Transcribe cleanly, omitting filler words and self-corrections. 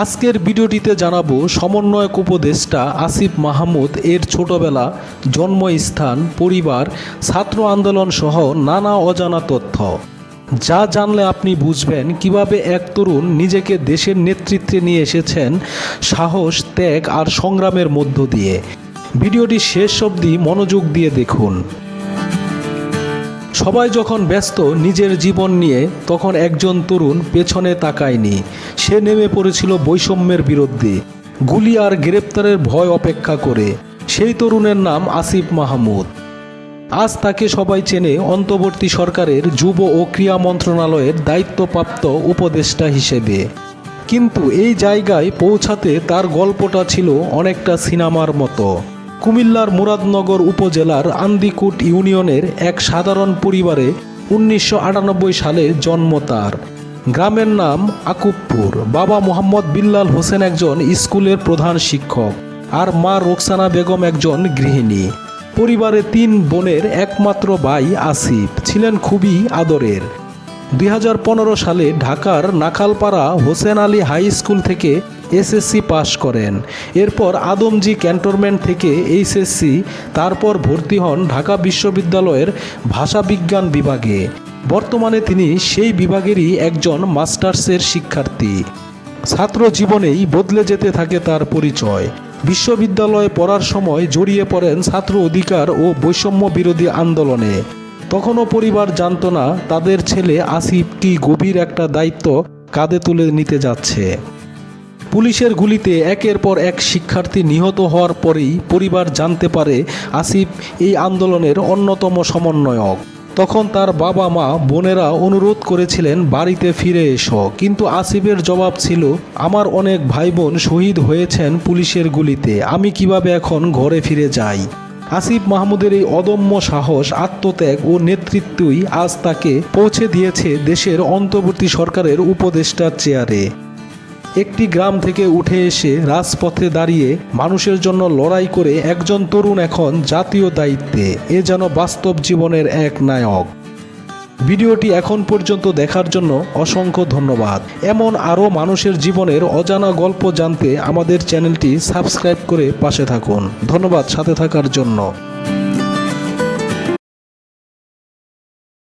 আজকের ভিডিওটিতে জানাবো সমন্বয়ক উপদেষ্টা আসিফ মাহমুদ এর ছোটবেলা, জন্মস্থান, পরিবার, ছাত্র আন্দোলন সহ নানা অজানা তথ্য, যা জানলে আপনি বুঝবেন কিভাবে এক তরুণ নিজেকে দেশের নেতৃত্বে নিয়ে এসেছেন সাহস, ত্যাগ আর সংগ্রামের মধ্য দিয়ে। ভিডিওটি শেষ অবধি মনোযোগ দিয়ে দেখুন। সবাই যখন ব্যস্ত নিজের জীবন নিয়ে, তখন একজন তরুণ পেছনে তাকায়নি। সে নেমে পড়েছিল বৈষম্যের বিরুদ্ধে, গুলি আর গ্রেপ্তারের ভয় অপেক্ষা করে। সেই তরুণের নাম আসিফ মাহমুদ। আজ তাকে সবাই চেনে অন্তর্বর্তী সরকারের যুব ও ক্রীড়া মন্ত্রণালয়ের দায়িত্বপ্রাপ্ত উপদেষ্টা হিসেবে। কিন্তু এই জায়গায় পৌঁছাতে তার গল্পটা ছিল অনেকটা সিনেমার মতো। কুমিল্লার মুরাদনগর উপজেলার আন্দিকুট ইউনিয়নের এক সাধারণ পরিবারে 1998 সালে জন্ম তার। গ্রামের নাম আকুবপুর। বাবা মোহাম্মদ বিল্লাল হোসেন একজন স্কুলের প্রধান শিক্ষক আর মা রোকসানা বেগম একজন গৃহিণী। পরিবারে 3 বোনের একমাত্র ভাই আসিফ ছিলেন খুবই আদরের। 2015 সালে ঢাকার নাখালপাড়া হোসেন আলী হাই স্কুল থেকে এসএসসি পাশ করেন। এরপর আদমজী ক্যান্টনমেন্ট থেকে এইচএসসি, তারপর ভর্তি হন ঢাকা বিশ্ববিদ্যালয়ের ভাষাবিজ্ঞান বিভাগে। বর্তমানে তিনি সেই বিভাগেরই একজন মাস্টার্সের শিক্ষার্থী। ছাত্র জীবনেই বদলে যেতে থাকে তার পরিচয়। বিশ্ববিদ্যালয়ে পড়ার সময় জড়িয়ে পড়েন ছাত্র অধিকার ও বৈষম্য বিরোধী আন্দোলনে। তখনও পরিবার জানত না তাদের ছেলে আসিফ কি গভীর একটা দায়িত্ব কাঁধে তুলে নিতে যাচ্ছে। পুলিশের গুলিতে একের পর এক শিক্ষার্থী নিহত হওয়ার পরেই পরিবার জানতে পারে আসিফ এই আন্দোলনের অন্যতম সমন্বয়ক। তখন তার বাবা মা বোনেরা অনুরোধ করেছিলেন বাড়িতে ফিরে এসো, কিন্তু আসিফের জবাব ছিল, আমার অনেক ভাই বোন শহীদ হয়েছেন পুলিশের গুলিতে, আমি কিভাবে এখন ঘরে ফিরে যাই। আসিফ মাহমুদের এই অদম্য সাহস, আত্মত্যাগ ও নেতৃত্বই আজ তাকে পৌঁছে দিয়েছে দেশের অন্তর্বর্তী সরকারের উপদেষ্টার চেয়ারে। একটি গ্রাম থেকে উঠে এসে রাজপথে দাঁড়িয়ে মানুষের জন্য লড়াই করে একজন তরুণ এখন জাতীয় দায়িত্বে। এ যেন বাস্তব জীবনের এক নায়ক। ভিডিওটি এখন পর্যন্ত দেখার জন্য অসংখ্য ধন্যবাদ। এমন আরও মানুষের জীবনের অজানা গল্প জানতে আমাদের চ্যানেলটি সাবস্ক্রাইব করে পাশে থাকুন। ধন্যবাদ সাথে থাকার জন্য।